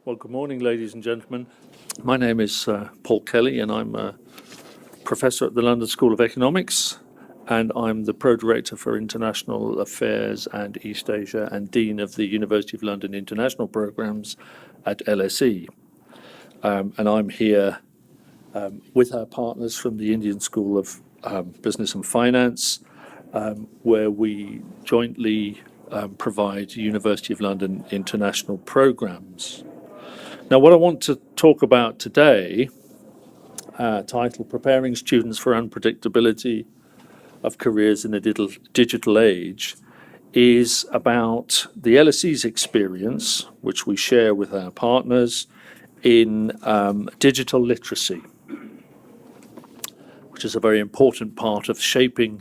Well, good morning, ladies and gentlemen. My name is Paul Kelly, and I'm a professor at the London School of Economics, and I'm the Pro-Director for International Affairs and East Asia and Dean of the University of London International Programmes at LSE. And I'm here with our partners from the Indian School of Business and Finance, where we jointly provide University of London international programmes. Now, what I want to talk about today, titled Preparing Students for Unpredictability of Careers in a Digital Age, is about the LSE's experience, which we share with our partners, in digital literacy, which is a very important part of shaping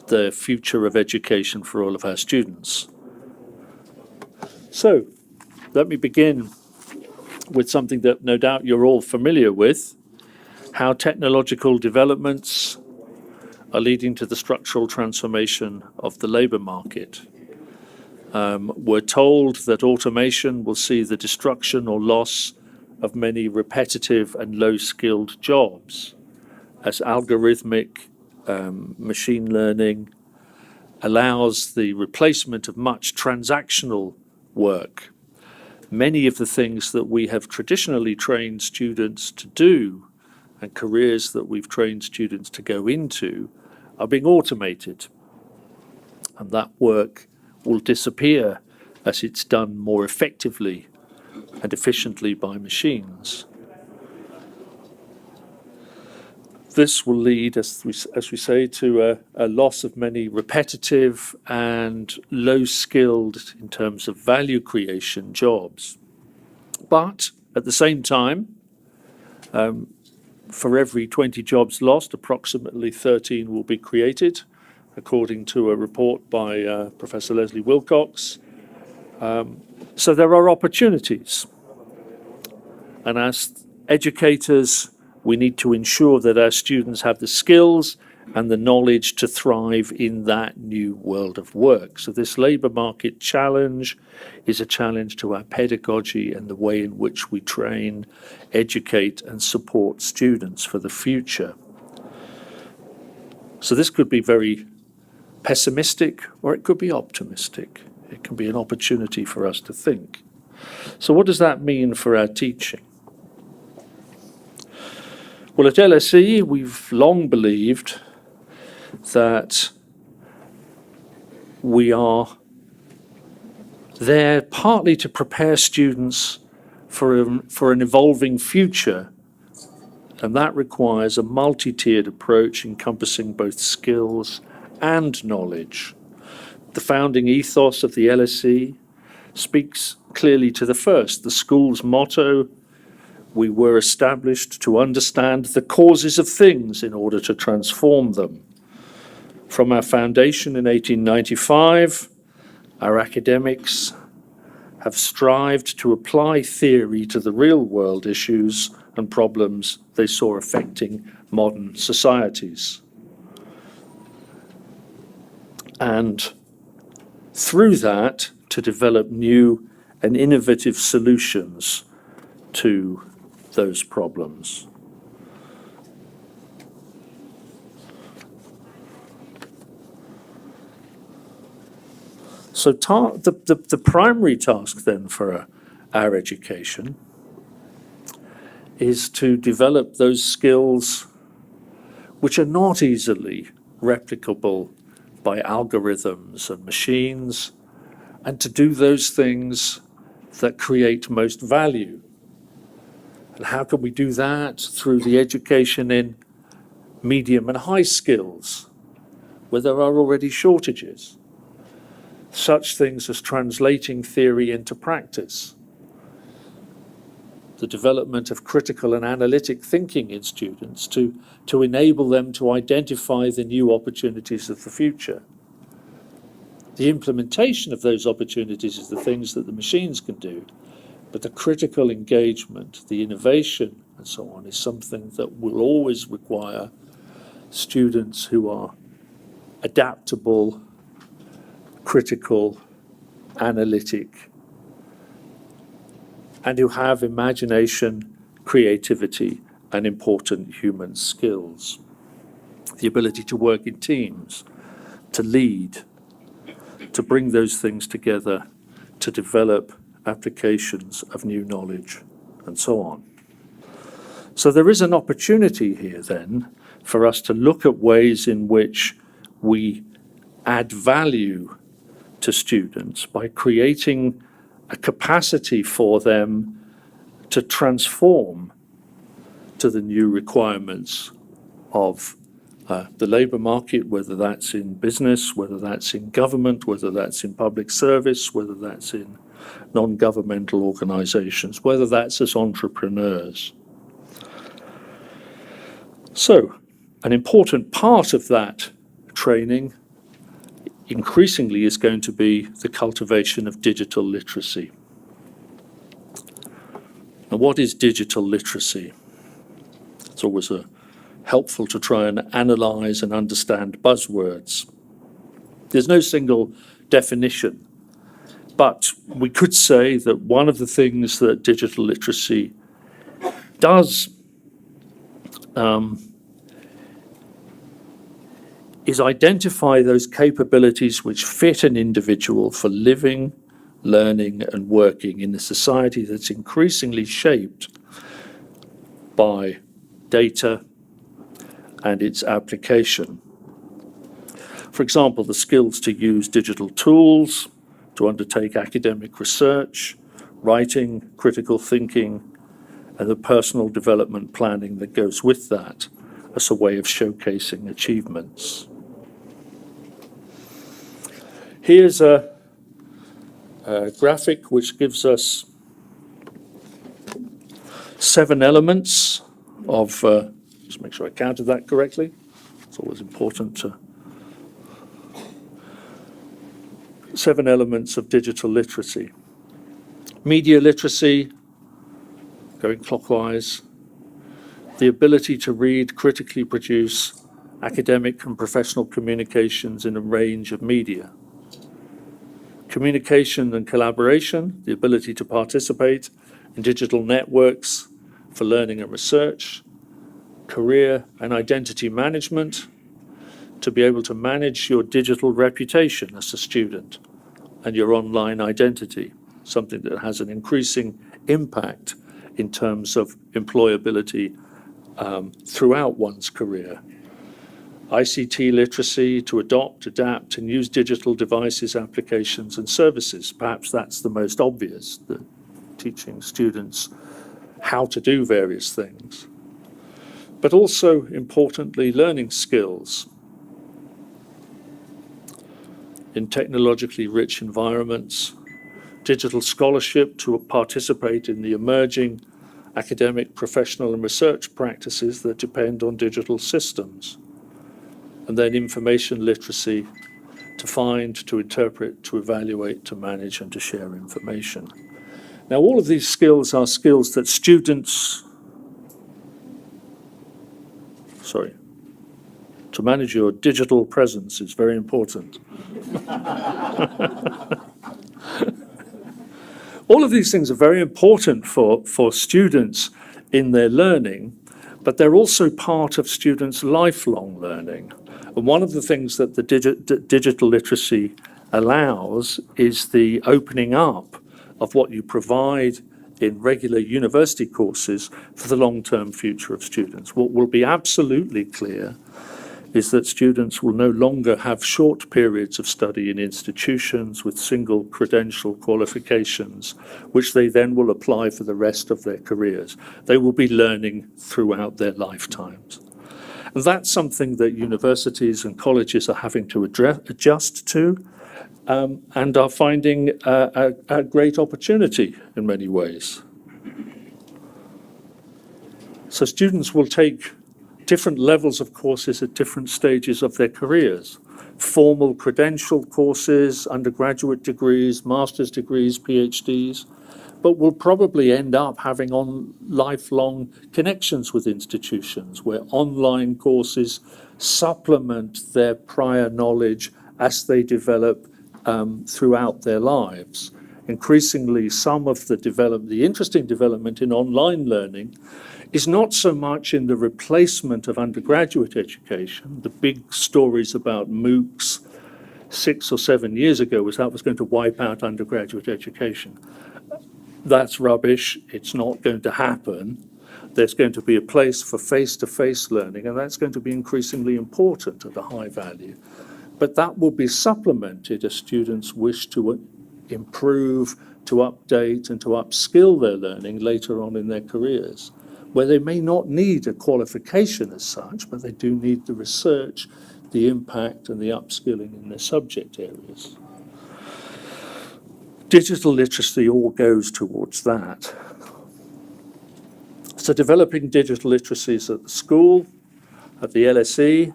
the future of education for all of our students. So, let me begin with something that no doubt you're all familiar with: how technological developments are leading to the structural transformation of the labour market. We're told that automation will see the destruction or loss of many repetitive and low-skilled jobs, as algorithmic machine learning allows the replacement of much transactional work. Many of the things that we have traditionally trained students to do and careers that we've trained students to go into are being automated. And that work will disappear as it's done more effectively and efficiently by machines. This will lead, as we say, to a loss of many repetitive and low-skilled, in terms of value creation, jobs. But at the same time, for every 20 jobs lost, approximately 13 will be created, according to a report by Professor Leslie Wilcox. So there are opportunities. And as educators, we need to ensure that our students have the skills and the knowledge to thrive in that new world of work. So this labour market challenge is a challenge to our pedagogy and the way in which we train, educate and support students for the future. So this could be very pessimistic or it could be optimistic. It can be an opportunity for us to think. So what does that mean for our teaching? Well, at LSE, we've long believed that we are there partly to prepare students for an evolving future, and that requires a multi-tiered approach encompassing both skills and knowledge. The founding ethos of the LSE speaks clearly to the first. The school's motto: we were established to understand the causes of things in order to transform them. From our foundation in 1895, our academics have strived to apply theory to the real-world issues and problems they saw affecting modern societies. And through that, to develop new and innovative solutions to those problems. So the primary task then for our education is to develop those skills which are not easily replicable by algorithms and machines, and to do those things that create most value. And how can we do that? Through the education in medium and high skills, where there are already shortages. Such things as translating theory into practice, the development of critical and analytic thinking in students to enable them to identify the new opportunities of the future. The implementation of those opportunities is the things that the machines can do, but the critical engagement, the innovation and so on is something that will always require students who are adaptable, critical, analytic, and who have imagination, creativity, and important human skills. The ability to work in teams, to lead, to bring those things together, to develop applications of new knowledge, and so on. So there is an opportunity here then for us to look at ways in which we add value to students by creating a capacity for them to transform to the new requirements of the labour market, whether that's in business, whether that's in government, whether that's in public service, whether that's in non-governmental organisations, whether that's as entrepreneurs. So, an important part of that training increasingly is going to be the cultivation of digital literacy. Now, what is digital literacy? It's always helpful to try and analyse and understand buzzwords. There's no single definition, but we could say that one of the things that digital literacy does is identify those capabilities which fit an individual for living, learning, and working in a society that's increasingly shaped by data and its application. For example, the skills to use digital tools, to undertake academic research, writing, critical thinking, and the personal development planning that goes with that as a way of showcasing achievements. Here's a graphic which gives us 7 elements of, just make sure I counted that correctly. It's always important to 7 elements of digital literacy. Media literacy, going clockwise, the ability to read, critically produce academic and professional communications in a range of media. Communication and collaboration, the ability to participate in digital networks for learning and research. Career and identity management, to be able to manage your digital reputation as a student and your online identity, something that has an increasing impact in terms of employability throughout one's career. ICT literacy, to adopt, adapt, and use digital devices, applications, and services. Perhaps that's the most obvious, the teaching students how to do various things. But also, importantly, learning skills in technologically rich environments, digital scholarship to participate in the emerging academic, professional, and research practices that depend on digital systems. And then information literacy to find, to interpret, to evaluate, to manage, and to share information. Now, all of these skills are skills that students, to manage your digital presence is very important. All of these things are very important for students in their learning, but they're also part of students' lifelong learning. And one of the things that the digital literacy allows is the opening up of what you provide in regular university courses for the long-term future of students. What will be absolutely clear is that students will no longer have short periods of study in institutions with single credential qualifications, which they then will apply for the rest of their careers. They will be learning throughout their lifetimes. And that's something that universities and colleges are having to adjust to, and are finding a great opportunity in many ways. So students will take different levels of courses at different stages of their careers. Formal credential courses, undergraduate degrees, master's degrees, PhDs, but will probably end up having lifelong connections with institutions where online courses supplement their prior knowledge as they develop throughout their lives increasingly some of the interesting development in online learning is not so much in the replacement of undergraduate education. The big stories about MOOCs 6 or 7 years ago was that was going to wipe out undergraduate education. That's rubbish. It's not going to happen. There's going to be a place for face-to-face learning, and that's going to be increasingly important at a high value. But that will be supplemented as students wish to improve, to update, and to upskill their learning later on in their careers, where they may not need a qualification as such, but they do need the research, the impact, and the upskilling in their subject areas. Digital literacy all goes towards that. So developing digital literacies at the school, at the LSE,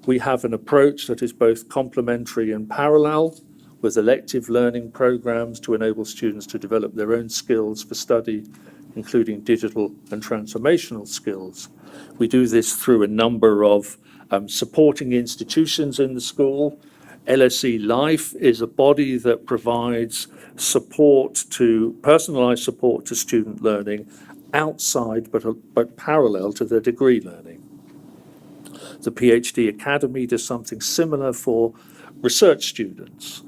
we have an approach that is both complementary and parallel, with elective learning programs to enable students to develop their own skills for study, including digital and transformational skills. We do this through a number of supporting institutions in the school. LSE Life is a body that provides personalised support to student learning outside but parallel to their degree learning. The PhD Academy does something similar for research students.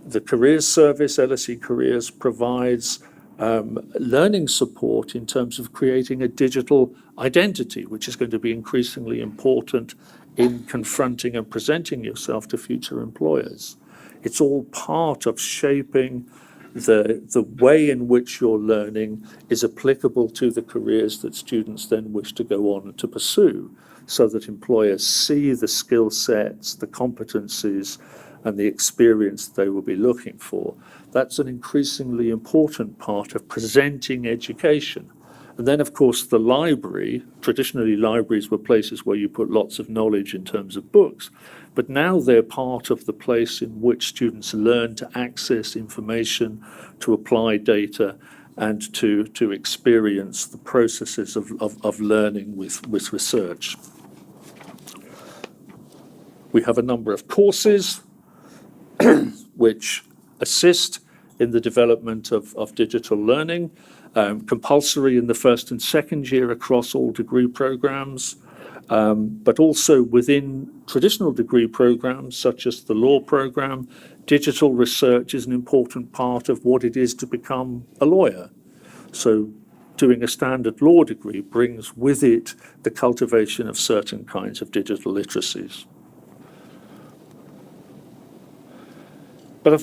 The Careers Service, LSE Careers, provides learning support in terms of creating a digital identity, which is going to be increasingly important in confronting and presenting yourself to future employers. It's all part of shaping the way in which your learning is applicable to the careers that students then wish to go on to pursue, so that employers see the skill sets, the competencies, and the experience they will be looking for. That's an increasingly important part of presenting education. And then, of course, the library. Traditionally, libraries were places where you put lots of knowledge in terms of books, but now they're part of the place in which students learn to access information, to apply data, and to experience the processes of learning with research. We have a number of courses which assist in the development of digital learning, compulsory in the first and second year across all degree programs, but also within traditional degree programs such as the law program. Digital research is an important part of what it is to become a lawyer. So doing a standard law degree brings with it the cultivation of certain kinds of digital literacies. But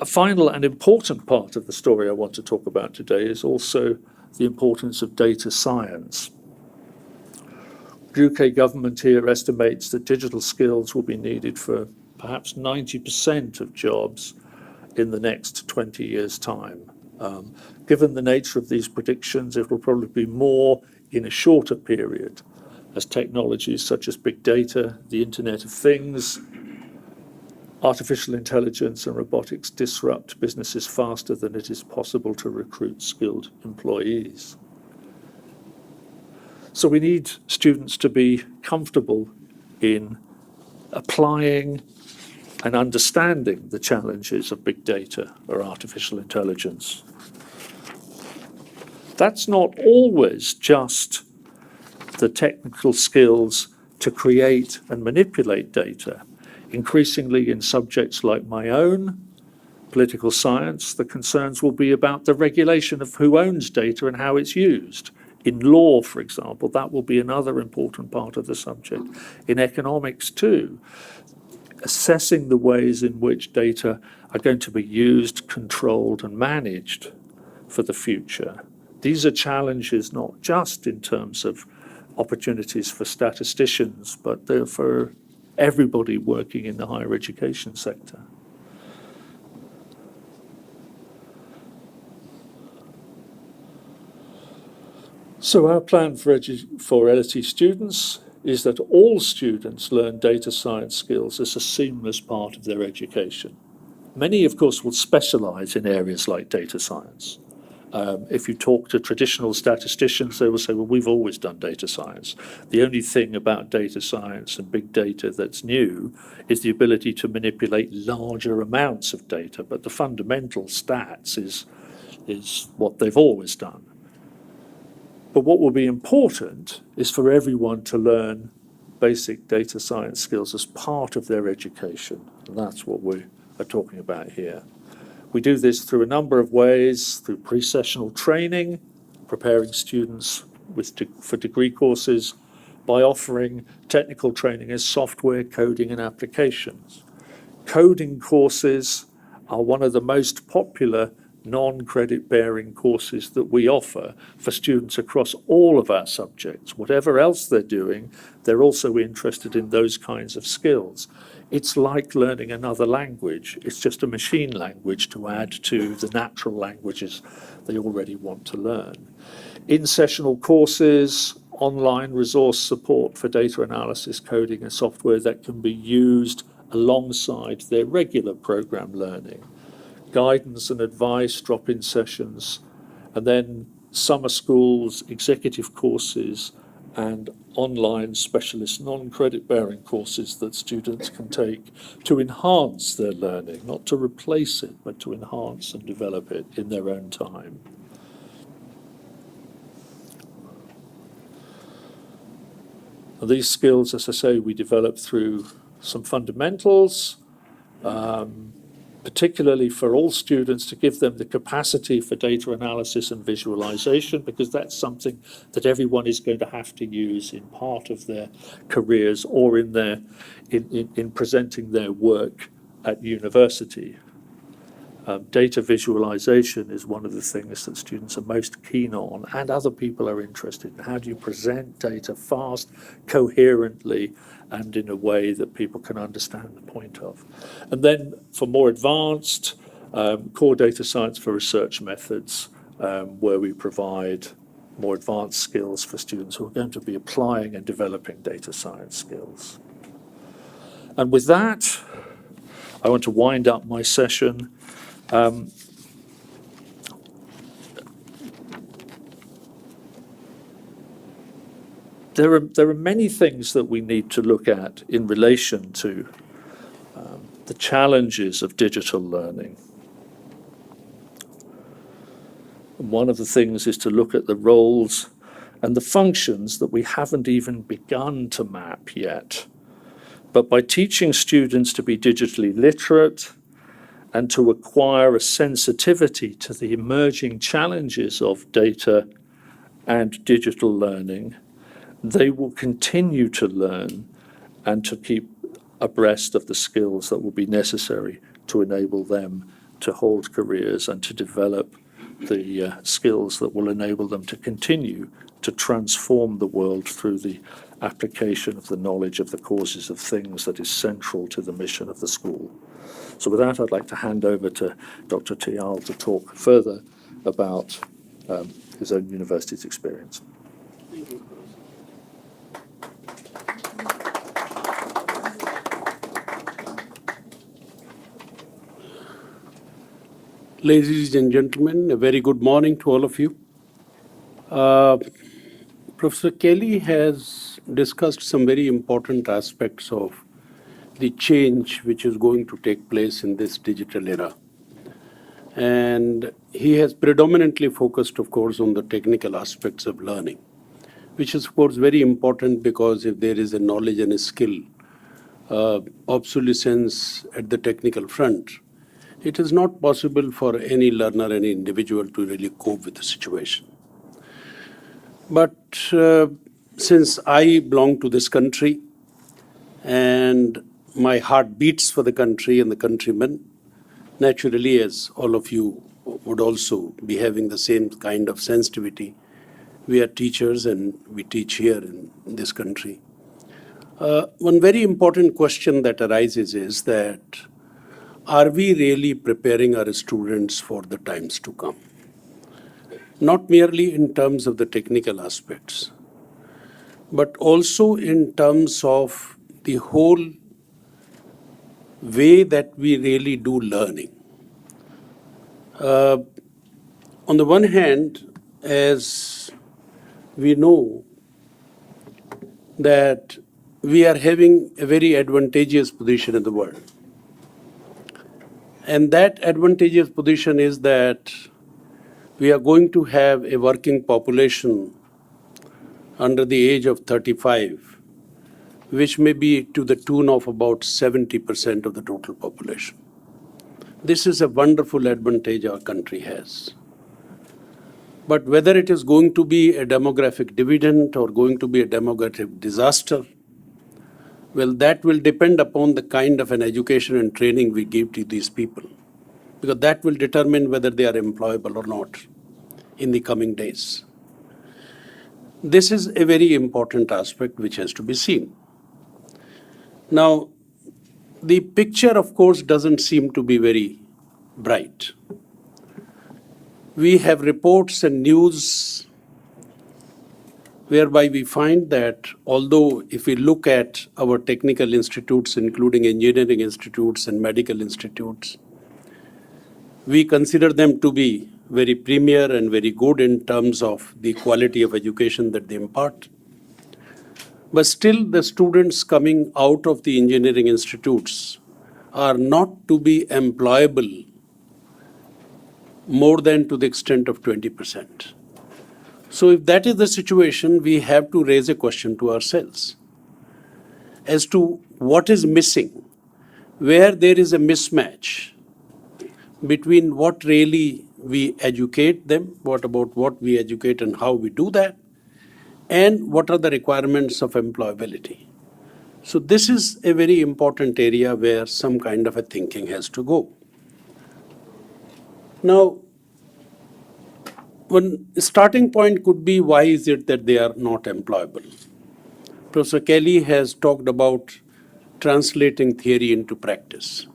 a final and important part of the story I want to talk about today is also the importance of data science. The UK government here estimates that digital skills will be needed for perhaps 90% of jobs in the next 20 years' time. Given the nature of these predictions, it will probably be more in a shorter period, as technologies such as big data, the Internet of Things, artificial intelligence and robotics disrupt businesses faster than it is possible to recruit skilled employees. So we need students to be comfortable in applying and understanding the challenges of big data or artificial intelligence. That's not always just the technical skills to create and manipulate data. Increasingly in subjects like my own, political science, the concerns will be about the regulation of who owns data and how it's used. In law, for example, that will be another important part of the subject. In economics too, assessing the ways in which data are going to be used, controlled and managed for the future. These are challenges not just in terms of opportunities for statisticians, but they're for everybody working in the higher education sector. So our plan for LSE students is that all students learn data science skills as a seamless part of their education. Many, of course, will specialise in areas like data science, If you talk to traditional statisticians, they will say, well, we've always done data science. The only thing about data science and big data that's new is the ability to manipulate larger amounts of data, but the fundamental stats is what they've always done. But what will be important is for everyone to learn basic data science skills as part of their education. And that's what we are talking about here. We do this through a number of ways, through pre-sessional training, preparing students for degree courses, by offering technical training in software, coding and applications. Coding courses are one of the most popular non-credit bearing courses that we offer for students across all of our subjects. Whatever else they're doing, they're also interested in those kinds of skills. It's like learning another language. It's just a machine language to add to the natural languages they already want to learn. In-sessional courses, online resource support for data analysis, coding and software that can be used alongside their regular program learning. Guidance and advice, drop-in sessions, and then summer schools, executive courses, and online specialist non-credit bearing courses that students can take to enhance their learning, not to replace it, but to enhance and develop it in their own time. And these skills, as I say, we develop through some fundamentals, particularly for all students, to give them the capacity for data analysis and visualization, because that's something that everyone is going to have to use in part of their careers or in presenting their work at university. Data visualization is one of the things that students are most keen on, and other people are interested in. How do you present data fast, coherently, and in a way that people can understand the point of? And then for more advanced, core data science for research methods, where we provide more advanced skills for students who are going to be applying and developing data science skills. And with that, I want to wind up my session. There are many things that we need to look at in relation to the challenges of digital learning. And one of the things is to look at the roles and the functions that we haven't even begun to map yet. But by teaching students to be digitally literate and to acquire a sensitivity to the emerging challenges of data and digital learning, they will continue to learn and to keep abreast of the skills that will be necessary to enable them to hold careers and to develop the skills that will enable them to continue to transform the world through the application of the knowledge of the causes of things that is central to the mission of the school. So with that, I'd like to hand over to Dr. Tyal to talk further about his own university's experience. Thank you. Ladies and gentlemen, a very good morning to all of you. Professor Kelly has discussed some very important aspects of the change which is going to take place in this digital era. And he has predominantly focused, of course, on the technical aspects of learning, which is, of course, very important, because if there is a knowledge and a skill obsolescence at the technical front, it is not possible for any learner, any individual to really cope with the situation. But since I belong to this country and my heart beats for the country and the countrymen, naturally, as all of you would also be having the same kind of sensitivity, we are teachers and we teach here in this country. One very important question that arises is that, are we really preparing our students for the times to come? Not merely in terms of the technical aspects, but also in terms of the whole way that we really do learning. On the one hand, as we know that we are having a very advantageous position in the world. And that advantageous position is that we are going to have a working population under the age of 35, which may be to the tune of about 70% of the total population. This is a wonderful advantage our country has. But whether it is going to be a demographic dividend or going to be a demographic disaster, well, that will depend upon the kind of an education and training we give to these people, because that will determine whether they are employable or not in the coming days. This is a very important aspect which has to be seen. Now, the picture, of course, doesn't seem to be very bright. We have reports and news whereby we find that although if we look at our technical institutes, including engineering institutes and medical institutes, we consider them to be very premier and very good in terms of the quality of education that they impart. But still, the students coming out of the engineering institutes are not to be employable more than to the extent of 20%. So if that is the situation, we have to raise a question to ourselves as to what is missing, where there is a mismatch between what really we educate them, what about what we educate and how we do that, and what are the requirements of employability. So this is a very important area where some kind of a thinking has to go. Now, one starting point could be, why is it that they are not employable? Professor Kelly has talked about translating theory into practice.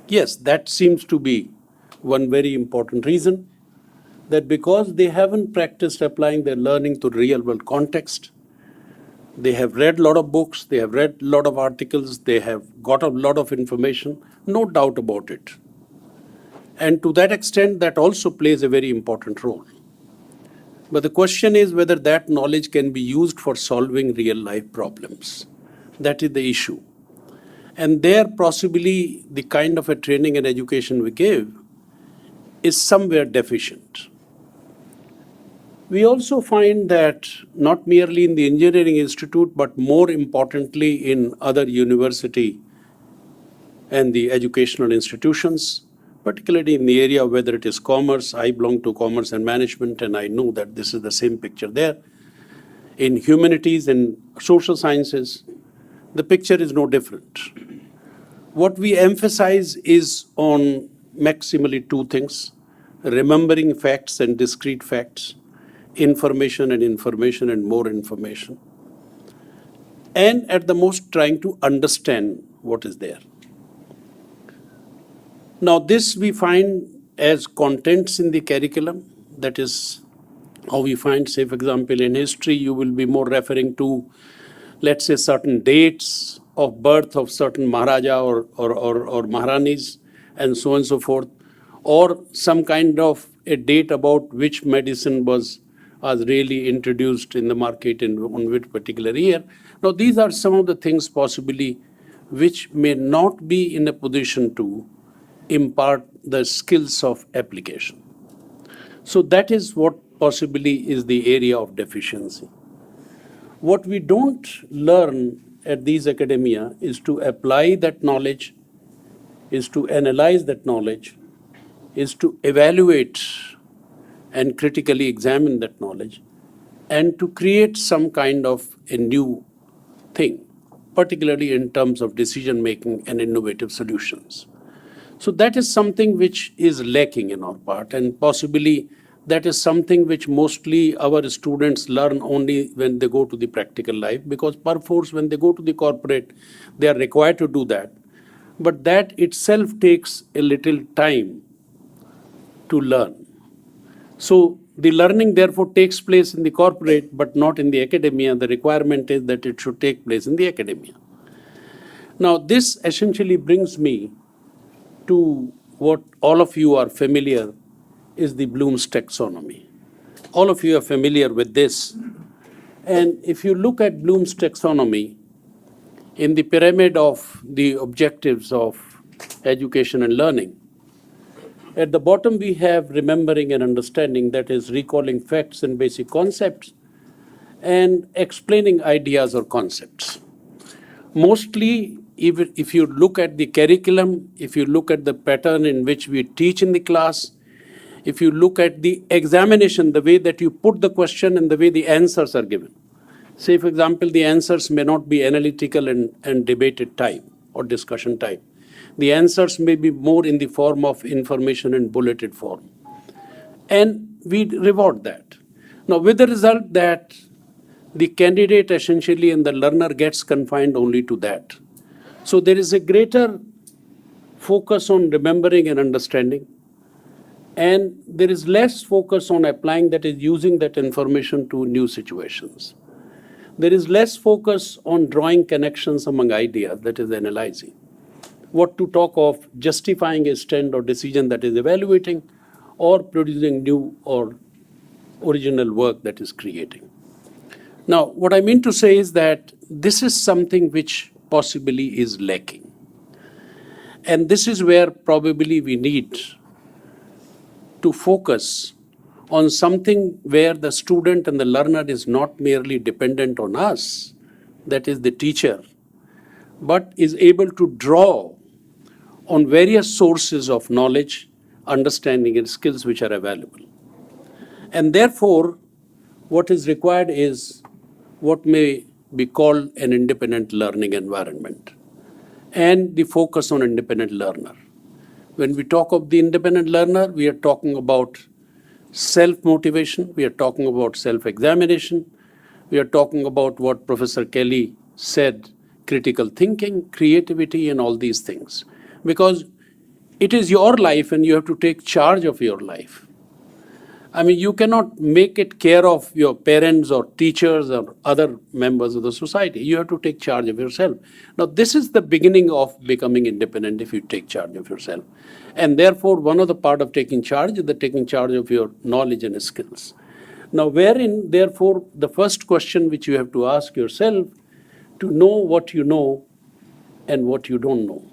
Yes, that seems to be one very important reason, that because they haven't practiced applying their learning to real world context, they have read a lot of books, they have read a lot of articles, they have got a lot of information, no doubt about it. And to that extent, that also plays a very important role. But the question is whether that knowledge can be used for solving real life problems. That is the issue. And there possibly the kind of a training and education we give is somewhere deficient. We also find that not merely in the engineering institute, but more importantly in other university and the educational institutions, particularly in the area whether it is commerce. I belong to commerce and management, and I know that this is the same picture there. In humanities and social sciences, the picture is no different. What we emphasize is on maximally two things: remembering facts and discrete facts, information and more information, and at the most trying to understand what is there. Now, this we find as contents in the curriculum. That is how we find, say, for example, in history, you will be more referring to, let's say, certain dates of birth of certain Maharaja or Maharanis, and so on and so forth, or some kind of a date about which medicine was really introduced in the market on which particular year. Now, these are some of the things possibly which may not be in a position to impart the skills of application. So that is what possibly is the area of deficiency. What we don't learn at these academia is to apply that knowledge, is to analyze that knowledge, is to evaluate and critically examine that knowledge, and to create some kind of a new thing, particularly in terms of decision making and innovative solutions. So that is something which is lacking in our part, and possibly that is something which mostly our students learn only when they go to the practical life, because perforce when they go to the corporate, they are required to do that. But that itself takes a little time to learn. So the learning therefore takes place in the corporate, but not in the academia. The requirement is that it should take place in the academia. Now, this essentially brings me to what all of you are familiar is the Bloom's taxonomy. All of you are familiar with this. And if you look at Bloom's taxonomy, in the pyramid of the objectives of education and learning, at the bottom we have remembering and understanding, that is recalling facts and basic concepts and explaining ideas or concepts. Mostly, if you look at the curriculum, if you look at the pattern in which we teach in the class, if you look at the examination, the way that you put the question and the way the answers are given. Say, for example, the answers may not be analytical and debated type or discussion type. The answers may be more in the form of information in bulleted form. And we reward that. Now, with the result that the candidate essentially and the learner gets confined only to that. So there is a greater focus on remembering and understanding, and there is less focus on applying, that is using that information to new situations. There is less focus on drawing connections among ideas, that is analyzing. What to talk of justifying a stand or decision, that is evaluating, or producing new or original work, that is creating. Now, what I mean to say is that this is something which possibly is lacking. And this is where probably we need to focus on something where the student and the learner is not merely dependent on us, that is the teacher, but is able to draw on various sources of knowledge, understanding, and skills which are available. And therefore, what is required is what may be called an independent learning environment and the focus on independent learner. When we talk of the independent learner, we are talking about self-motivation, we are talking about self-examination, we are talking about what Professor Kelly said, critical thinking, creativity, and all these things. Because it is your life and you have to take charge of your life. I mean, you cannot make it care of your parents or teachers or other members of the society. You have to take charge of yourself. Now, this is the beginning of becoming independent if you take charge of yourself. And therefore, one of the part of taking charge is the taking charge of your knowledge and skills. Now, wherein, therefore, the first question which you have to ask yourself, to know what you know and what you don't know,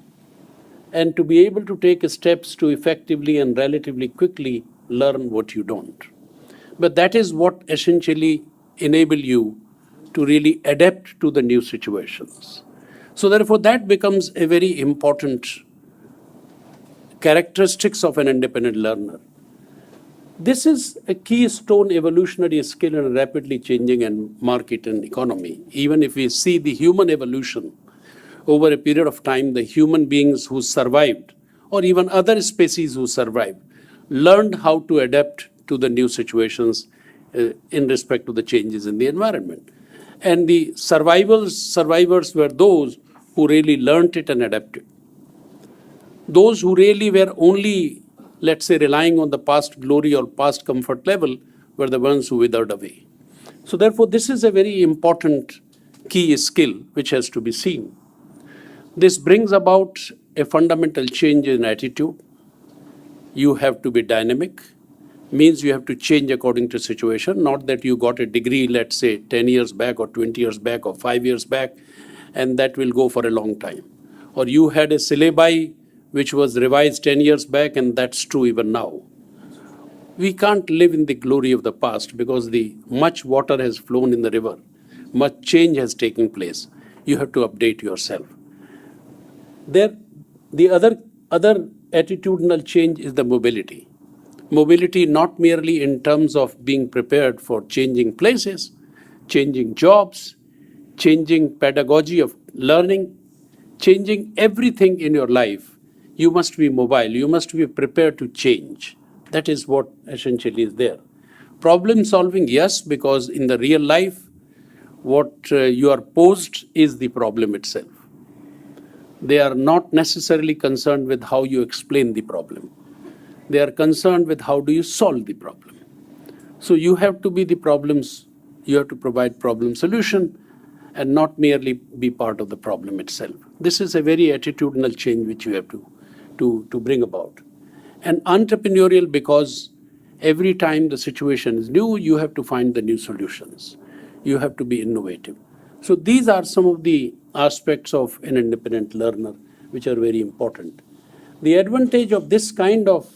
and to be able to take steps to effectively and relatively quickly learn what you don't. But that is what essentially enable you to really adapt to the new situations. So therefore, that becomes a very important characteristics of an independent learner. This is a keystone evolutionary skill in a rapidly changing and market and economy. Even if we see the human evolution over a period of time, the human beings who survived, or even other species who survived, learned how to adapt to the new situations in respect to the changes in the environment. And the survivors were those who really learned it and adapted. Those who really were only, let's say, relying on the past glory or past comfort level were the ones who withered away. So therefore, this is a very important key skill which has to be seen. This brings about a fundamental change in attitude. You have to be dynamic, means you have to change according to situation, not that you got a degree, let's say 10 years back or 20 years back or 5 years back, and that will go for a long time. Or you had a syllabi which was revised 10 years back and that's true even now. We can't live in the glory of the past because much water has flown in the river, much change has taken place. You have to update yourself. The other attitudinal change is the mobility. Mobility not merely in terms of being prepared for changing places, changing jobs, changing pedagogy of learning, changing everything in your life. You must be mobile. You must be prepared to change. That is what essentially is there. Problem solving, yes, because in the real life, what you are posed is the problem itself. They are not necessarily concerned with how you explain the problem. They are concerned with how do you solve the problem. So you have to be the problems, you have to provide problem solution and not merely be part of the problem itself. This is a very attitudinal change which you have to bring about. And entrepreneurial because Every time the situation is new, you have to find the new solutions. You have to be innovative. So these are some of the aspects of an independent learner which are very important. The advantage of this kind of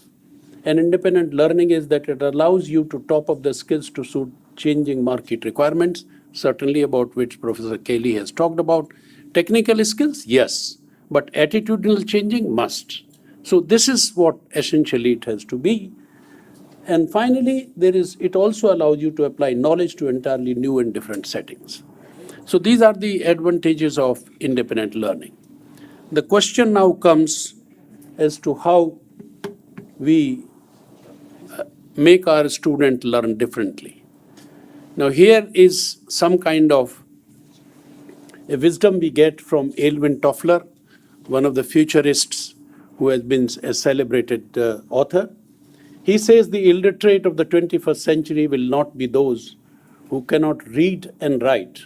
an independent learning is that it allows you to top up the skills to suit changing market requirements, certainly about which Professor Kelly has talked about. Technical skills, yes, but attitudinal changing must. So this is what essentially it has to be. And finally, it also allows you to apply knowledge to entirely new and different settings. So these are the advantages of independent learning. The question now comes as to how we make our student learn differently. Now here is some kind of a wisdom we get from Alvin Toffler, one of the futurists who has been a celebrated author. He says the illiterate of the 21st century will not be those who cannot read and write,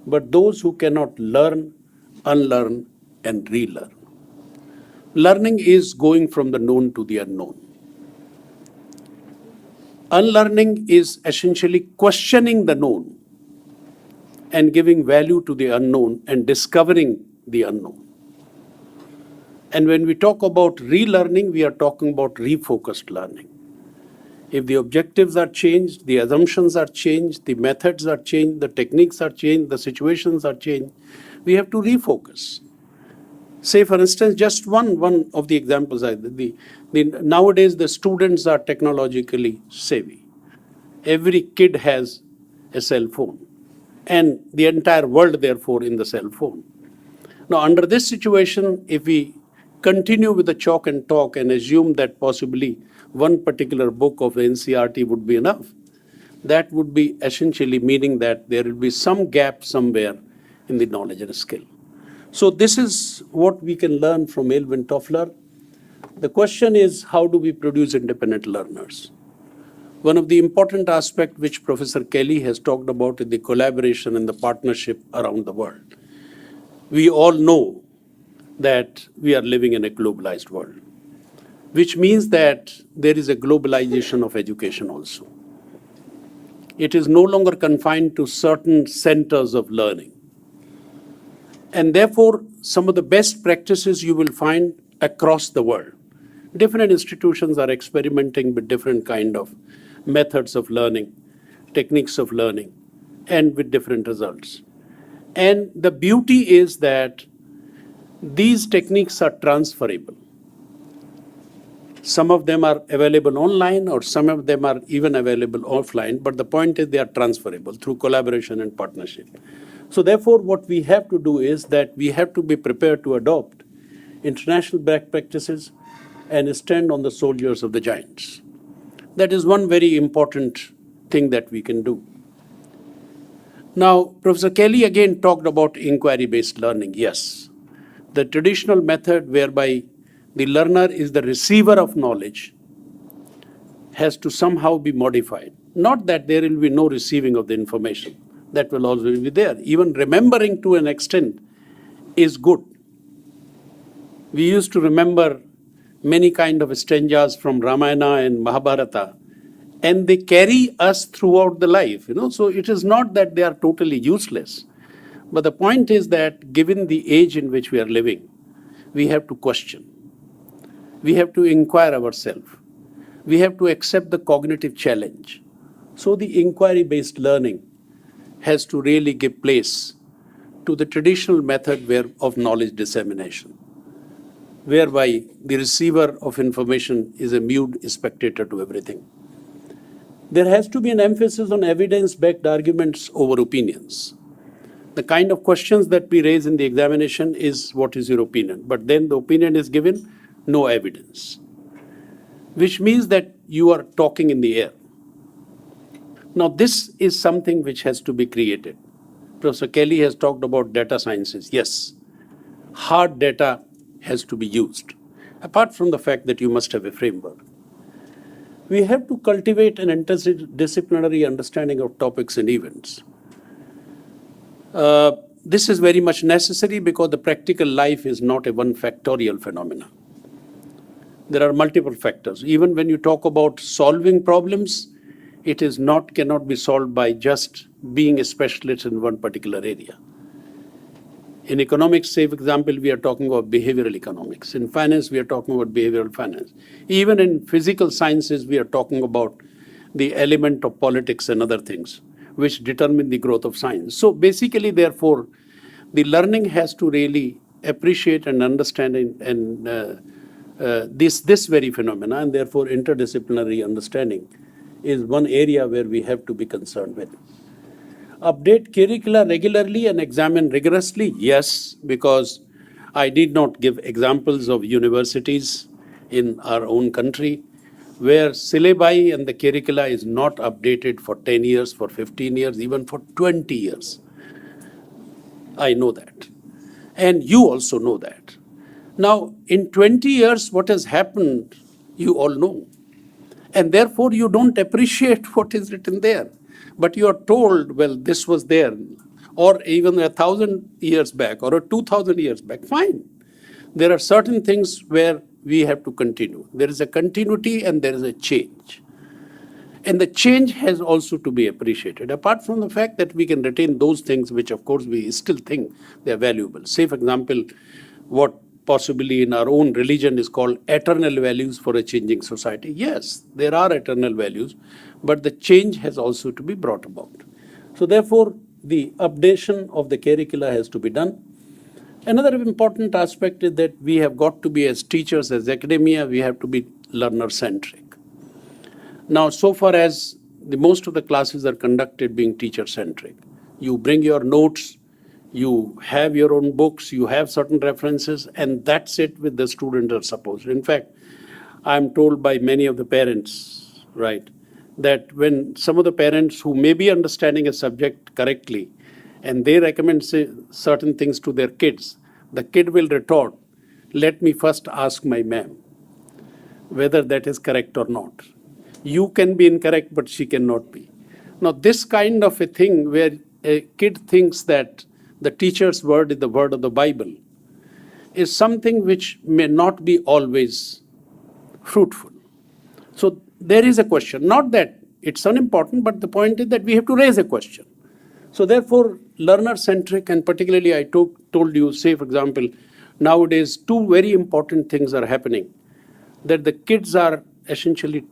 but those who cannot learn, unlearn, and relearn. Learning is going from the known to the unknown. Unlearning is essentially questioning the known and giving value to the unknown and discovering the unknown. And when we talk about relearning, we are talking about refocused learning. If the objectives are changed, the assumptions are changed, the methods are changed, the techniques are changed, the situations are changed, we have to refocus. Say, for instance, just one of the examples, nowadays the students are technologically savvy. Every kid has a cell phone, and the entire world, therefore, in the cell phone. Now, under this situation, if we continue with the chalk and talk and assume that possibly one particular book of the NCERT would be enough, that would be essentially meaning that there will be some gap somewhere in the knowledge and skill. So this is what we can learn from Alvin Toffler. The question is, how do we produce independent learners? One of the important aspects which Professor Kelly has talked about is the collaboration and the partnership around the world. We all know that we are living in a globalized world, which means that there is a globalization of education also. It is no longer confined to certain centers of learning. And therefore, some of the best practices you will find across the world. Different institutions are experimenting with different kind of methods of learning, techniques of learning, and with different results. And the beauty is that these techniques are transferable. Some of them are available online, or some of them are even available offline, but the point is they are transferable through collaboration and partnership. So therefore, what we have to do is that we have to be prepared to adopt international best practices and stand on the shoulders of the giants. That is one very important thing that we can do. Now, Professor Kelly again talked about inquiry-based learning. Yes, the traditional method whereby the learner is the receiver of knowledge has to somehow be modified. Not that there will be no receiving of the information. That will always be there. Even remembering to an extent is good. We used to remember many kind of stanzas from Ramayana and Mahabharata, and they carry us throughout the life. So it is not that they are totally useless. But the point is that given the age in which we are living, we have to question. We have to inquire ourselves. We have to accept the cognitive challenge. So the inquiry-based learning has to really give place to the traditional method of knowledge dissemination, whereby the receiver of information is a mute spectator to everything. There has to be an emphasis on evidence-backed arguments over opinions. The kind of questions that we raise in the examination is, what is your opinion? But then the opinion is given, no evidence, which means that you are talking in the air. Now, this is something which has to be created. Professor Kelly has talked about data sciences. Yes, hard data has to be used, apart from the fact that you must have a framework. We have to cultivate an interdisciplinary understanding of topics and events. This is very much necessary because the practical life is not a one-factorial phenomenon. There are multiple factors. Even when you talk about solving problems, it is not cannot be solved by just being a specialist in one particular area. In economics, say for example, we are talking about behavioral economics. In finance, we are talking about behavioral finance. Even in physical sciences, we are talking about the element of politics and other things which determine the growth of science. So basically, therefore, the learning has to really appreciate and understand this very phenomena, and therefore interdisciplinary understanding is one area where we have to be concerned with. Update curricula regularly and examine rigorously? Yes, because I did not give examples of universities in our own country where syllabi and the curricula is not updated for 10 years, for 15 years, even for 20 years. I know that. And you also know that. Now, in 20 years, what has happened, you all know. And therefore, you don't appreciate what is written there. But you are told, well, this was there, or even 1,000 years back, or 2,000 years back. Fine. There are certain things where we have to continue. There is a continuity and there is a change. And the change has also to be appreciated, apart from the fact that we can retain those things which, of course, we still think they are valuable. Say, for example, what possibly in our own religion is called eternal values for a changing society. Yes, there are eternal values, but the change has also to be brought about. So therefore, the updation of the curricula has to be done. Another important aspect is that we have got to be, as teachers, as academia, we have to be learner-centric. Now, so far as most of the classes are conducted being teacher-centric, you bring your notes, you have your own books, you have certain references, and that's it with the student are supposed. In fact, I'm told by many of the parents, right, that when some of the parents who may be understanding a subject correctly and they recommend certain things to their kids, the kid will retort, let me first ask my ma'am whether that is correct or not. You can be incorrect, but she cannot be. Now, this kind of a thing where a kid thinks that the teacher's word is the word of the Bible is something which may not be always fruitful. So there is a question. Not that it's unimportant, but the point is that we have to raise a question. So therefore, learner-centric, and particularly I told you, say, for example, nowadays two very important things are happening. That the kids are essentially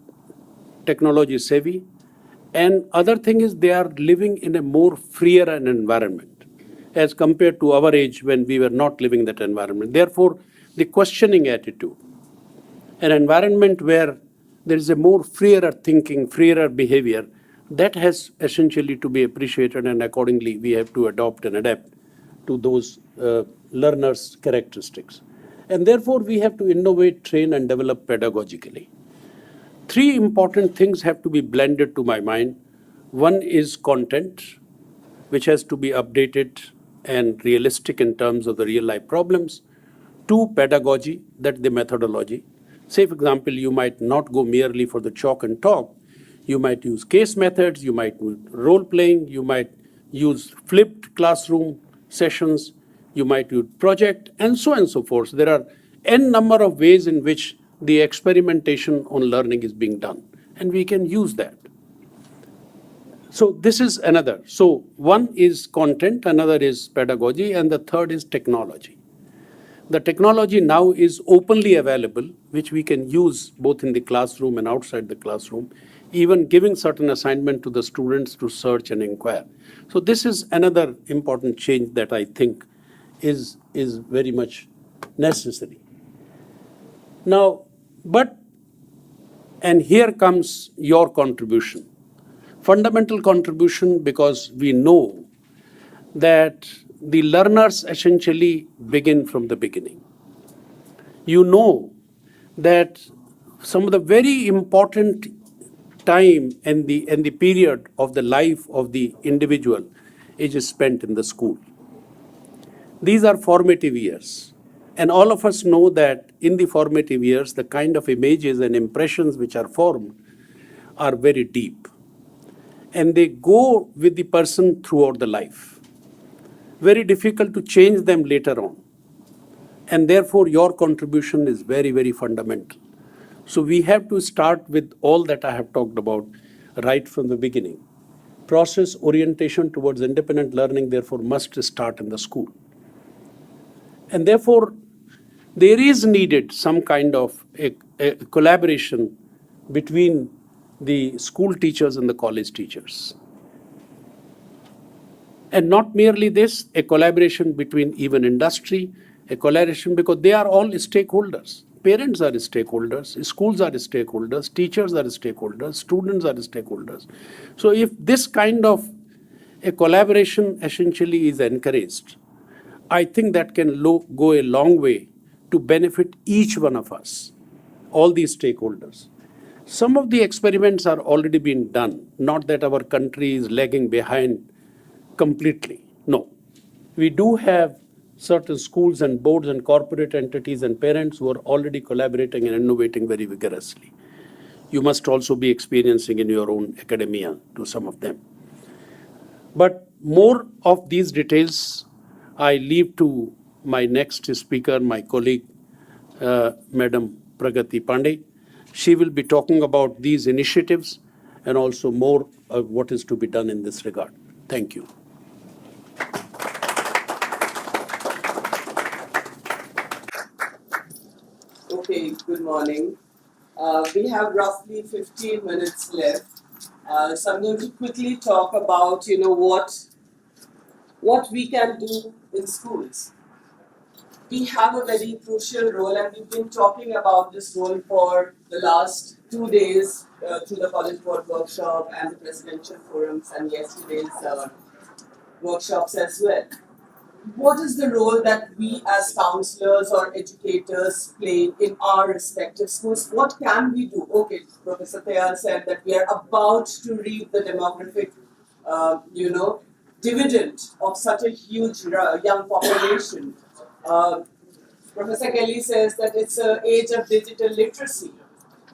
technology savvy, and other thing is they are living in a more freer an environment as compared to our age when we were not living that environment. Therefore, the questioning attitude, an environment where there is a more freer thinking, freer behavior, that has essentially to be appreciated, and accordingly we have to adopt and adapt to those learners' characteristics. And therefore, we have to innovate, train, and develop pedagogically. Three important things have to be blended to my mind. One is content, which has to be updated and realistic in terms of the real life problems. Two, pedagogy, that's the methodology. Say, for example, you might not go merely for the chalk and talk. You might use case methods, you might use role playing, you might use flipped classroom sessions, you might use project, and so forth. There are n number of ways in which the experimentation on learning is being done, and we can use that. So this is another. So one is content, another is pedagogy, and the third is technology. The technology now is openly available, which we can use both in the classroom and outside the classroom, even giving certain assignment to the students to search and inquire. So this is another important change that I think is very much necessary. Now, and here comes your contribution. Fundamental contribution, because we know that the learners essentially begin from the beginning. You know that some of the very important time and the period of the life of the individual is spent in the school. These are formative years. And all of us know that in the formative years, the kind of images and impressions which are formed are very deep. And they go with the person throughout the life. Very difficult to change them later on. And therefore, your contribution is very, very fundamental. So we have to start with all that I have talked about right from the beginning. Process orientation towards independent learning, therefore, must start in the school. And therefore, there is needed some kind of a collaboration between the school teachers and the college teachers. And not merely this, a collaboration between even industry, a collaboration because they are all stakeholders. Parents are stakeholders, schools are stakeholders, teachers are stakeholders, students are stakeholders. So if this kind of a collaboration essentially is encouraged, I think that can go a long way to benefit each one of us, all these stakeholders. Some of the experiments are already being done, not that our country is lagging behind completely. No. We do have certain schools and boards and corporate entities and parents who are already collaborating and innovating very vigorously. You must also be experiencing in your own academia to some of them. But more of these details I leave to my next speaker, my colleague, Madam Pragati Pandey. She will be talking about these initiatives and also more of what is to be done in this regard. Thank you. Okay, good morning. We have roughly 15 minutes left. So I'm going to quickly talk about, what we can do in schools. We have a very crucial role, and we've been talking about this role for the last 2 days through the College Board workshop and the presidential forums and yesterday's workshops as well. What is the role that we as counselors or educators play in our respective schools? What can we do? Okay, Professor Tayal said that we are about to reap the demographic, dividend of such a huge young population. Uh, Professor Kelly says that it's an age of digital literacy.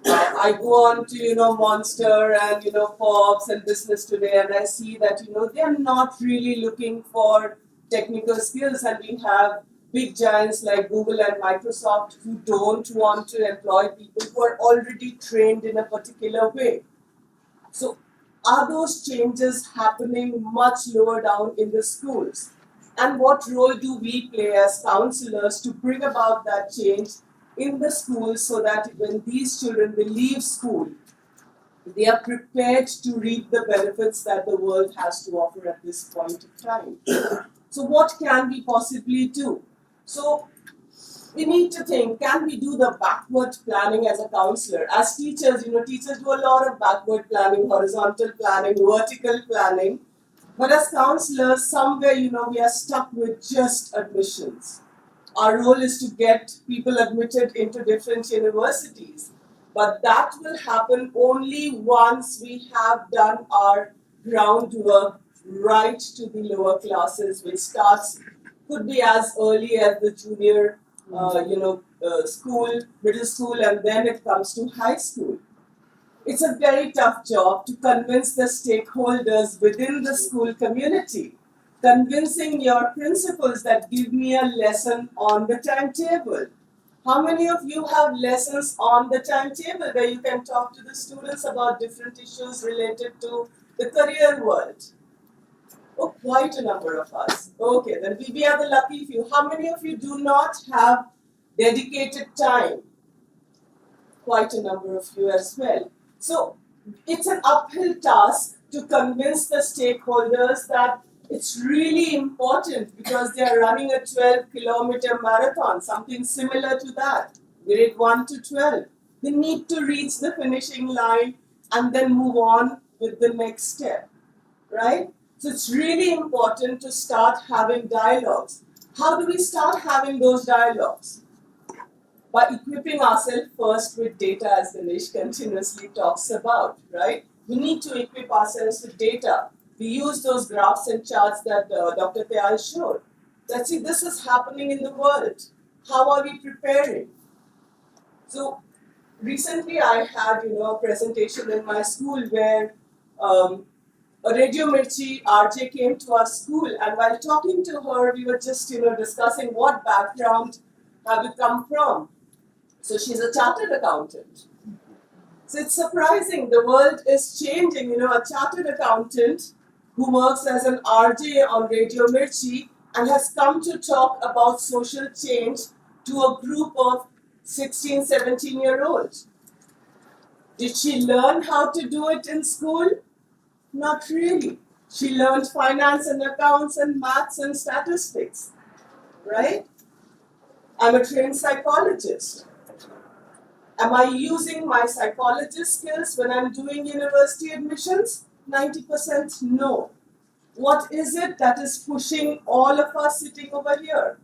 I go on to Monster and Forbes and Business Today, and I see that they are not really looking for technical skills, and we have big giants like Google and Microsoft who don't want to employ people who are already trained in a particular way. So are those changes happening much lower down in the schools? And what role do we play as counselors to bring about that change in the schools so that when these children will leave school, they are prepared to reap the benefits that the world has to offer at this point of time? So what can we possibly do? So we need to think, can we do the backward planning as a counselor? As teachers, teachers do a lot of backward planning, horizontal planning, vertical planning. But as counselors, somewhere, we are stuck with just admissions. Our role is to get people admitted into different universities. But that will happen only once we have done our groundwork right to the lower classes, which starts, could be as early as the junior, school, middle school, and then it comes to high school. It's a very tough job to convince the stakeholders within the school community. Convincing your principals that give me a lesson on the timetable. How many of you have lessons on the timetable where you can talk to the students about different issues related to the career world? Oh, quite a number of us. Okay, then we are the lucky few. How many of you do not have dedicated time? Quite a number of you as well. So it's an uphill task to convince the stakeholders that it's really important because they are running a 12-kilometer marathon, something similar to that, grade 1 to 12. They need to reach the finishing line and then move on with the next step, right? So it's really important to start having dialogues. How do we start having those dialogues? By equipping ourselves first with data, as Ganesh continuously talks about, right? We need to equip ourselves with data. We use those graphs and charts that Dr. Tayal showed. Let's see, this is happening in the world. How are we preparing? So recently I had a presentation in my school where a Radio Mirchi RJ came to our school, and while talking to her, we were just discussing what background have you come from. So she's a chartered accountant. So it's surprising, the world is changing. You know, a chartered accountant who works as an RJ on Radio Mirchi and has come to talk about social change to a group of 16, 17-year-olds. Did she learn how to do it in school? Not really. She learned finance and accounts and maths and statistics, right? I'm a trained psychologist. Am I using my psychologist skills when I'm doing university admissions? 90% no. What is it that is pushing all of us sitting over here,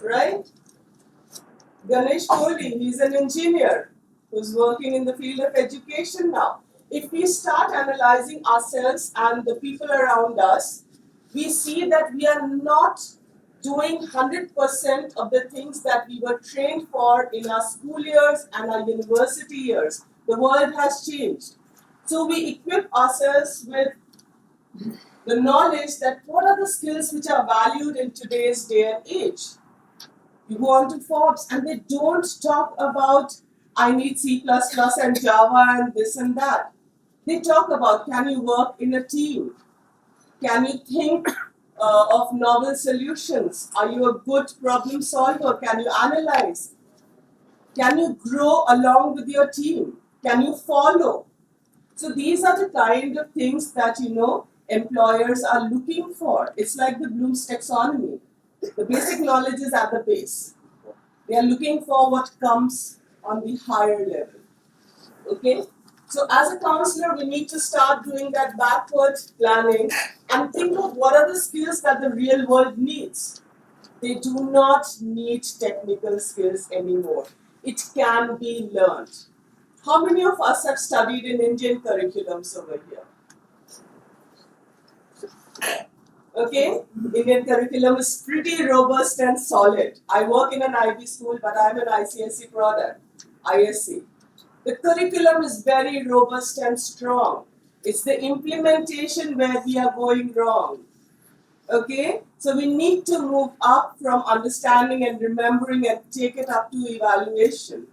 right? Ganesh told you he's an engineer who's working in the field of education now. If we start analyzing ourselves and the people around us, we see that we are not doing 100% of the things that we were trained for in our school years and our university years. The world has changed. So we equip ourselves with the knowledge that what are the skills which are valued in today's day and age. You go on to Forbes and they don't talk about I need C++ and Java and this and that. They talk about can you work in a team? Can you think of novel solutions? Are you a good problem solver? Can you analyze? Can you grow along with your team? Can you follow? So these are the kind of things that employers are looking for. It's like the Bloom's taxonomy. The basic knowledge is at the base. They are looking for what comes on the higher level. Okay? So as a counselor, we need to start doing that backward planning and think of what are the skills that the real world needs. They do not need technical skills anymore. It can be learned. How many of us have studied in Indian curriculums over here? Okay, Indian curriculum is pretty robust and solid. I work in an IB school, but I'm an ICSE product, ISC. The curriculum is very robust and strong. It's the implementation where we are going wrong. Okay, so we need to move up from understanding and remembering and take it up to evaluation.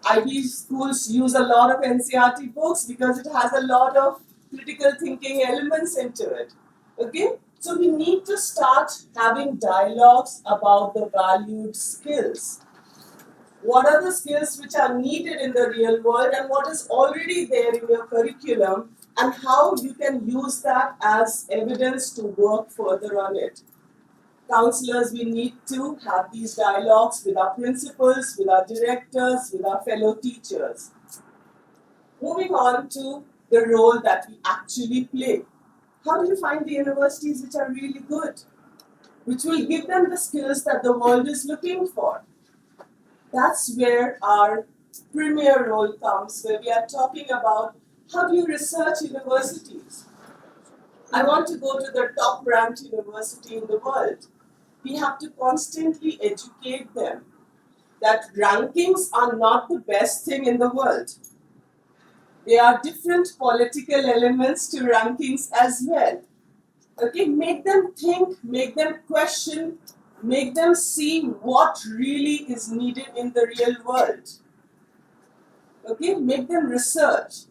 IB schools use a lot of NCRT books because it has a lot of critical thinking elements into it. Okay, so we need to start having dialogues about the valued skills. What are the skills which are needed in the real world and what is already there in your curriculum and how you can use that as evidence to work further on it. Counselors, we need to have these dialogues with our principals, with our directors, with our fellow teachers. Moving on to the role that we actually play. How do you find the universities which are really good? Which will give them the skills that the world is looking for. That's where our premier role comes, where we are talking about how do you research universities. I want to go to the top ranked university in the world. We have to constantly educate them that rankings are not the best thing in the world. There are different political elements to rankings as well. Okay, make them think, make them question, make them see what really is needed in the real world. Okay, make them research.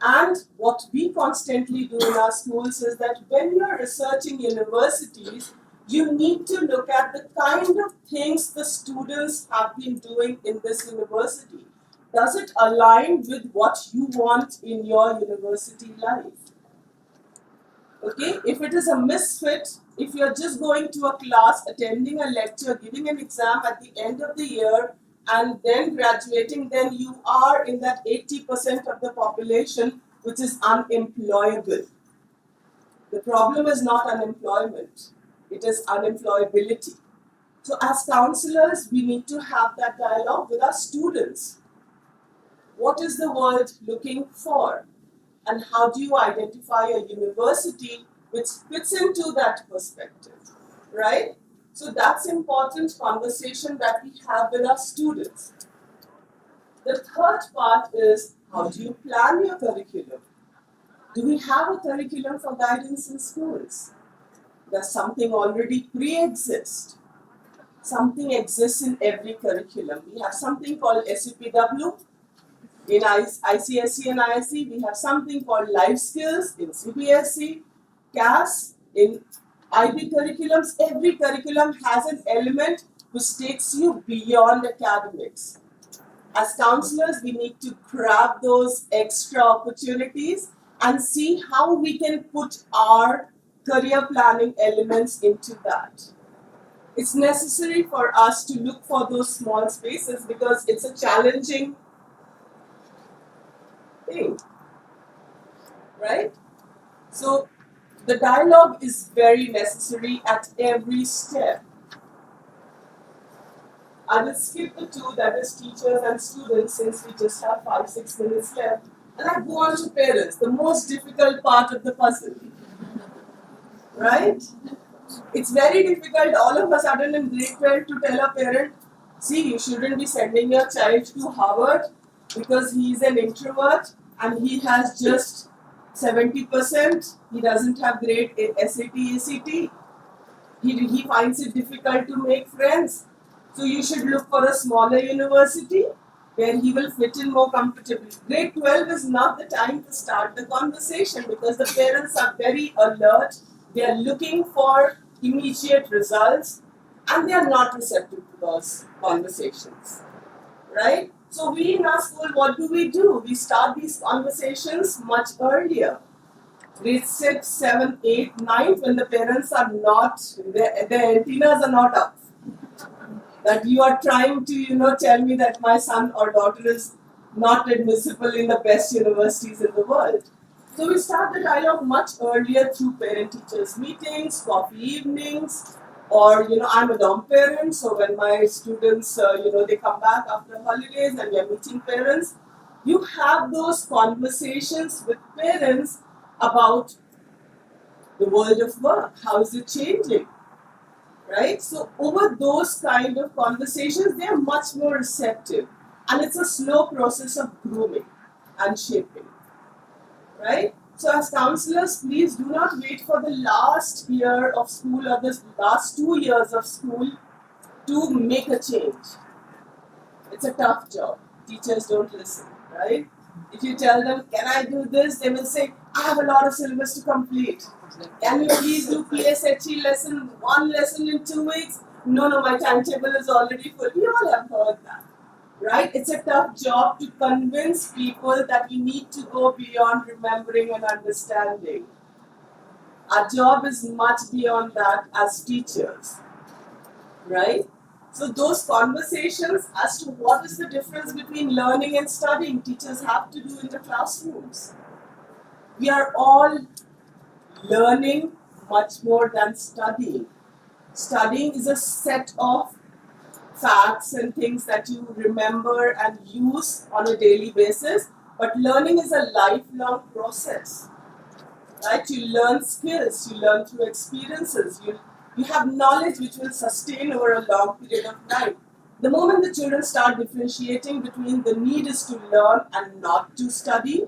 And what we constantly do in our schools is that when you're researching universities, you need to look at the kind of things the students have been doing in this university. Does it align with what you want in your university life? Okay, if it is a misfit, if you're just going to a class, attending a lecture, giving an exam at the end of the year, and then graduating, then you are in that 80% of the population which is unemployable. The problem is not unemployment, it is unemployability. So as counselors, we need to have that dialogue with our students. What is the world looking for? And how do you identify a university which fits into that perspective, right? So that's important conversation that we have with our students. The third part is, how do you plan your curriculum? Do we have a curriculum for guidance in schools? Does something already pre-exist? something exists in every curriculum. We have something called SUPW in ICSE and ISE. We have something called life skills in CBSE, CAS in IB curriculums. Every curriculum has an element which takes you beyond academics. As counselors, we need to grab those extra opportunities and see how we can put our career planning elements into that. It's necessary for us to look for those small spaces because it's a challenging thing, right? So the dialogue is very necessary at every step. I will skip the two, that is teachers and students, since we just have 5-6 minutes left. And I go on to parents, the most difficult part of the puzzle. Right? It's very difficult all of a sudden in grade 12 to tell a parent, see, you shouldn't be sending your child to Harvard because he's an introvert and he has just 70%. He doesn't have great SAT, ACT. He finds it difficult to make friends. So you should look for a smaller university where he will fit in more comfortably. Grade 12 is not the time to start the conversation because the parents are very alert. They are looking for immediate results and they are not receptive to those conversations. Right? So we in our school, what do? We start these conversations much earlier. Grade 6, 7, 8, 9, when the parents are not, their antennas are not up. That you are trying to, tell me that my son or daughter is not admissible in the best universities in the world. So we start the dialogue much earlier through parent-teachers meetings, coffee evenings, or, I'm a dorm parent, so when my students, they come back after holidays and we are meeting parents, you have those conversations with parents about the world of work. How is it changing? Right? So over those kind of conversations, they are much more receptive. And it's a slow process of grooming and shaping. Right? So as counselors, please do not wait for the last year of school or the last 2 years of school to make a change. It's a tough job. Teachers don't listen, right? If you tell them, can I do this? They will say, I have a lot of syllabus to complete. Can you please do PSHE lesson, one lesson in 2 weeks? No, my timetable is already full. We all have heard that, right? It's a tough job to convince people that we need to go beyond remembering and understanding. Our job is much beyond that as teachers, right? So those conversations as to what is the difference between learning and studying, teachers have to do in the classrooms. We are all learning much more than studying. Studying is a set of facts and things that you remember and use on a daily basis, but learning is a lifelong process. Right? You learn skills, you learn through experiences, you have knowledge which will sustain over a long period of time. The moment the children start differentiating between the need is to learn and not to study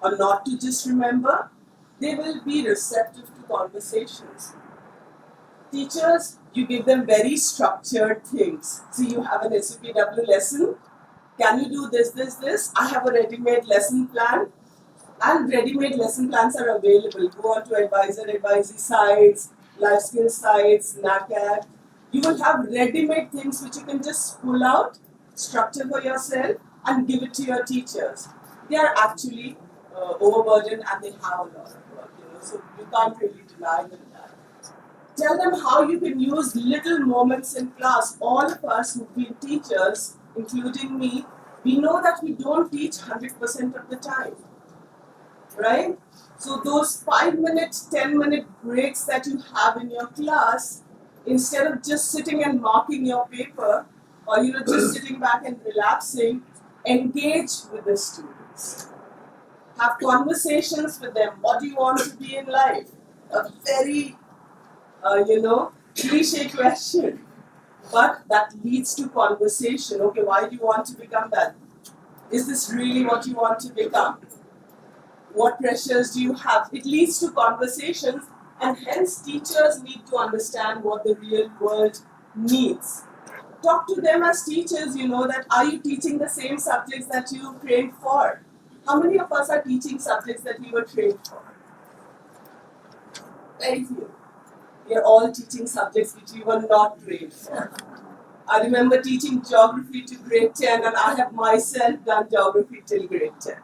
or not to just remember, they will be receptive to conversations. Teachers, you give them very structured things. So you have an SUPW lesson. Can you do this? I have a ready-made lesson plan. And ready-made lesson plans are available. Go on to advisee sites, life skills sites, NACAD. You will have ready-made things which you can just pull out, structure for yourself, and give it to your teachers. They are actually overburdened and they have a lot of work, so you can't really deny them that. Tell them how you can use little moments in class. All of us who've been teachers, including me, we know that we don't teach 100% of the time. Right? So those 5-minute, 10-minute breaks that you have in your class, instead of just sitting and marking your paper, or just sitting back and relaxing, engage with the students. Have conversations with them. What do you want to be in life? A very, cliche question, but that leads to conversation. Okay, why do you want to become that? Is this really what you want to become? What pressures do you have? It leads to conversations, and hence teachers need to understand what the real world needs. Talk to them as teachers, that are you teaching the same subjects that you trained for? How many of us are teaching subjects that we were trained for? Very few. We are all teaching subjects which we were not trained for. I remember teaching geography to grade 10, and I have myself done geography till grade 10.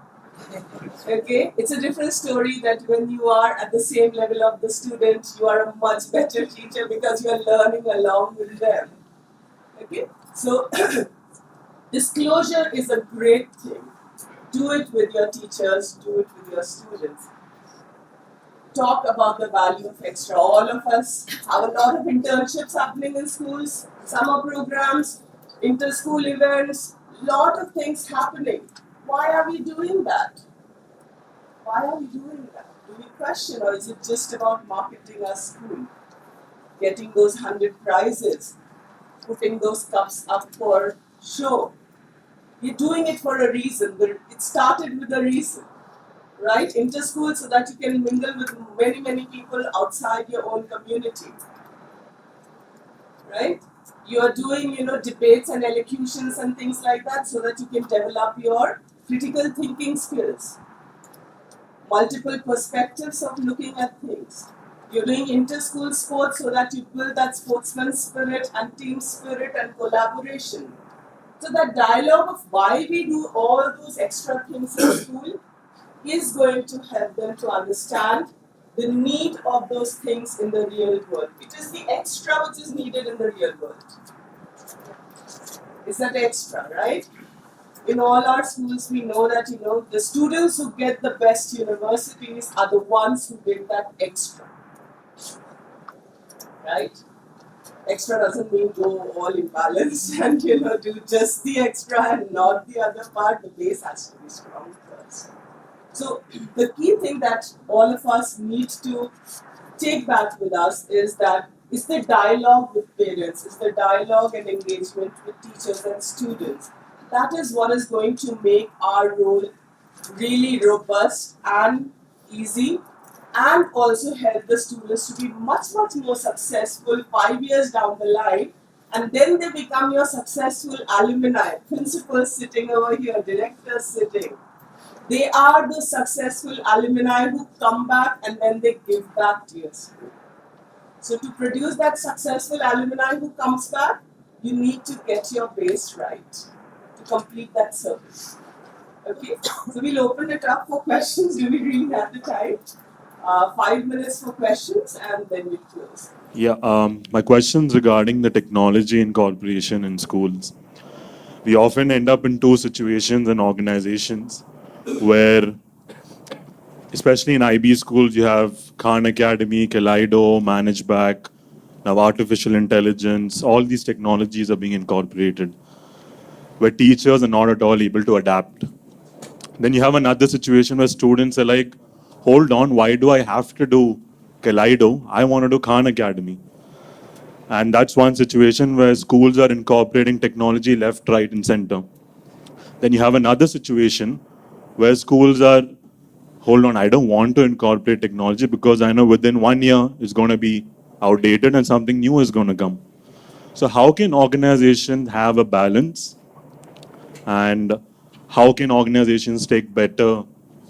Okay, it's a different story that when you are at the same level of the student, you are a much better teacher because you are learning along with them. Okay, so disclosure is a great thing. Do it with your teachers, do it with your students. Talk about the value of extra. All of us have a lot of internships happening in schools, summer programs, inter-school events, lot of things happening. Why are we doing that? Why are we doing that? Do we question, or is it just about marketing our school? Getting those 100 prizes, putting those cups up for show. We're doing it for a reason. It started with a reason, right? Inter-school, so that you can mingle with many, many people outside your own community, right? You are doing, debates and elocutions and things like that so that you can develop your critical thinking skills, multiple perspectives of looking at things. You're doing inter-school sports so that you build that sportsman spirit and team spirit and collaboration. So that dialogue of why we do all those extra things in school is going to help them to understand the need of those things in the real world. It is the extra which is needed in the real world. It's that extra, right? In all our schools, we know that, the students who get the best universities are the ones who get that extra, right? Extra doesn't mean go all imbalanced and, do just the extra and not the other part. The base has to be strong first. So the key thing that all of us need to take back with us is that it's the dialogue with parents, it's the dialogue and engagement with teachers and students. That is what is going to make our role really robust and easy, and also help the students to be much, much more successful 5 years down the line. And then they become your successful alumni, principals sitting over here, directors sitting. They are the successful alumni who come back and then they give back to your school. So to produce that successful alumni who comes back, you need to get your base right to complete that service. Okay, so we'll open it up for questions. Do we really have the time? 5 minutes for questions and then we'll close. Yeah, my question's regarding the technology incorporation in schools. We often end up in two situations in organizations where, especially in IB schools, you have Khan Academy, Kaleido, ManageBack, now artificial intelligence, all these technologies are being incorporated, where teachers are not at all able to adapt. Then you have another situation where students are like, hold on, why do I have to do Kaleido? I want to do Khan Academy. And that's one situation where schools are incorporating technology left, right, and center. Then you have another situation where schools are, hold on, I don't want to incorporate technology because I know within 1 year it's going to be outdated and something new is going to come. So, how can organizations have a balance, and how can organizations take better,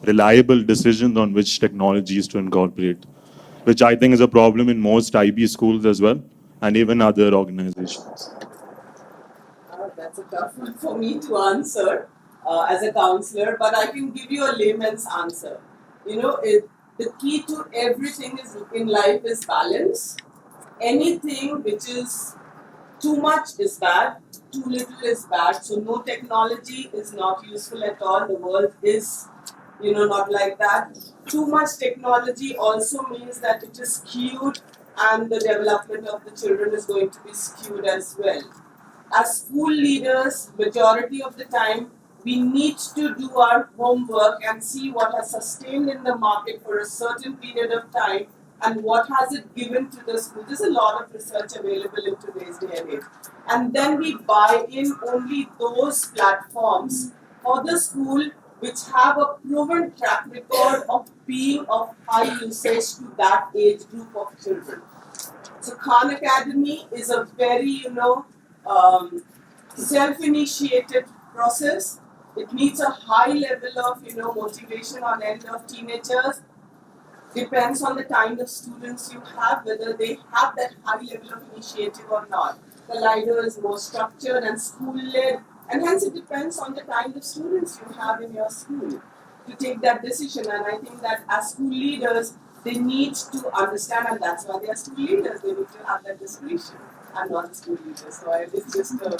reliable decisions on which technologies to incorporate? Which I think is a problem in most IB schools as well, and even other organizations. That's a tough one for me to answer as a counselor, but I can give you a layman's answer. The key to everything is in life is balance. Anything which is too much is bad, too little is bad. So no technology is not useful at all. The world is, not like that. Too much technology also means that it is skewed, and the development of the children is going to be skewed as well. As school leaders, majority of the time, we need to do our homework and see what has sustained in the market for a certain period of time and what has it given to the school. There's a lot of research available in today's day and age. And then we buy in only those platforms for the school which have a proven track record of being of high usage to that age group of children. So Khan Academy is a very, um, self-initiated process. It needs a high level of motivation on end of teenagers. Depends on the kind of students you have, whether they have that high level of initiative or not. The leader is more structured and school-led, and hence it depends on the kind of students you have in your school to take that decision. And I think that as school leaders, they need to understand, and that's why they are school leaders. They need to have that discretion. I'm not a school leader, so it's just a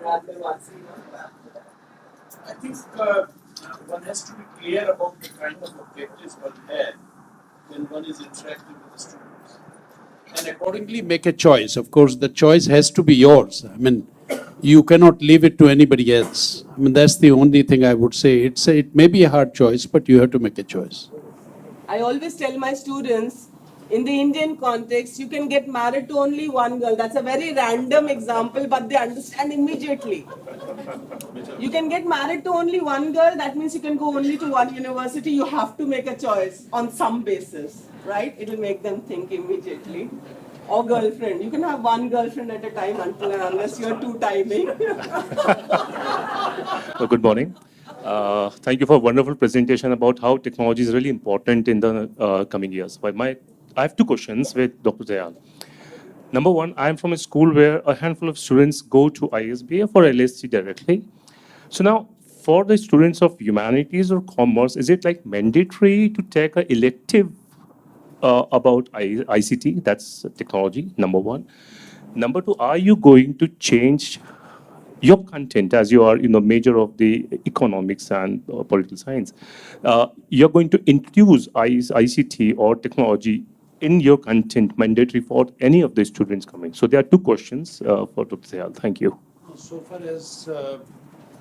random answer. I think one has to be clear about the kind of objectives one has when one is interacting with the students. And accordingly make a choice. Of course, the choice has to be yours. I mean, you cannot leave it to anybody else. I mean, that's the only thing I would say. It may be a hard choice, but you have to make a choice. I always tell my students, in the Indian context, you can get married to only one girl. That's a very random example, but they understand immediately. You can get married to only one girl, that means you can go only to one university. You have to make a choice on some basis, right? It will make them think immediately. Or girlfriend. You can have one girlfriend at a time until and unless you're two timing. Good morning. Thank you for a wonderful presentation about how technology is really important in the coming years. I have two questions with Dr. Dayal. Number one, I'm from a school where a handful of students go to ISBF or LSC directly. So now, for the students of humanities or commerce, is it like mandatory to take an elective about ICT? That's technology, number one. Number two, are you going to change your content as you are major of the economics and political science? You're going to introduce ICT or technology in your content mandatory for any of the students coming? So there are two questions for Dr. Sehal. Thank you. So far as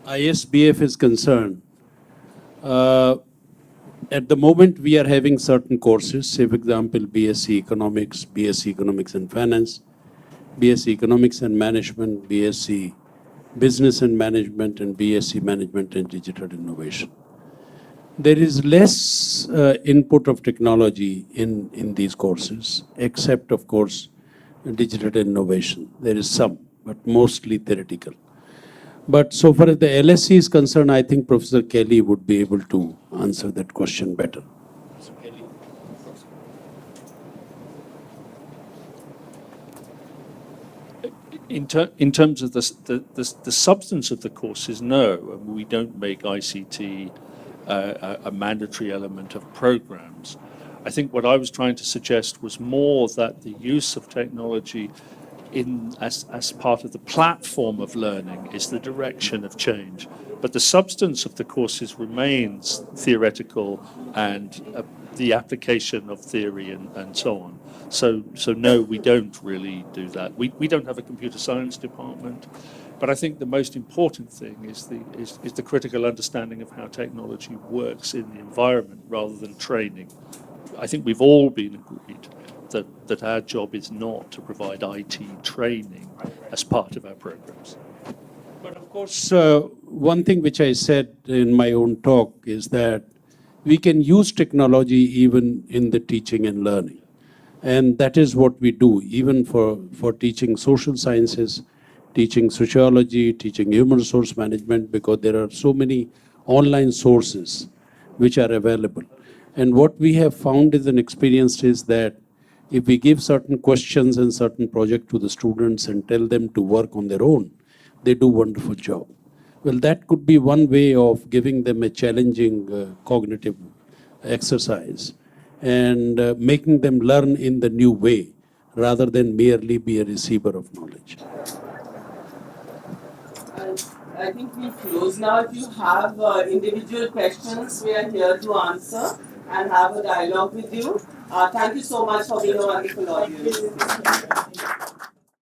ISBF is concerned, at the moment we are having certain courses, say for example BSc Economics, BSc Economics and Finance, BSc Economics and Management, BSc Business and Management, and BSc Management and Digital Innovation. There is less input of technology in these courses, except of course digital innovation. There is some, but mostly theoretical. But so far as the LSC is concerned, I think Professor Kelly would be able to answer that question better. In terms of the substance of the courses, no, we don't make ICT a mandatory element of programs. I think what I was trying to suggest was more that the use of technology as part of the platform of learning is the direction of change. But the substance of the courses remains theoretical and the application of theory and so on. So no, we don't really do that. We don't have a computer science department, but I think the most important thing is the critical understanding of how technology works in the environment rather than training. I think we've all been agreed that our job is not to provide IT training as part of our programs. But of course, one thing which I said in my own talk is that we can use technology even in the teaching and learning. And that is what we do, even for teaching social sciences, teaching sociology, teaching human resource management, because there are so many online sources which are available. And what we have found as an experience is that if we give certain questions and certain projects to the students and tell them to work on their own, they do a wonderful job. Well, that could be one way of giving them a challenging cognitive exercise and making them learn in the new way rather than merely be a receiver of knowledge. I think we'll close now. If you have individual questions, we are here to answer and have a dialogue with you. Thank you so much for being a wonderful audience.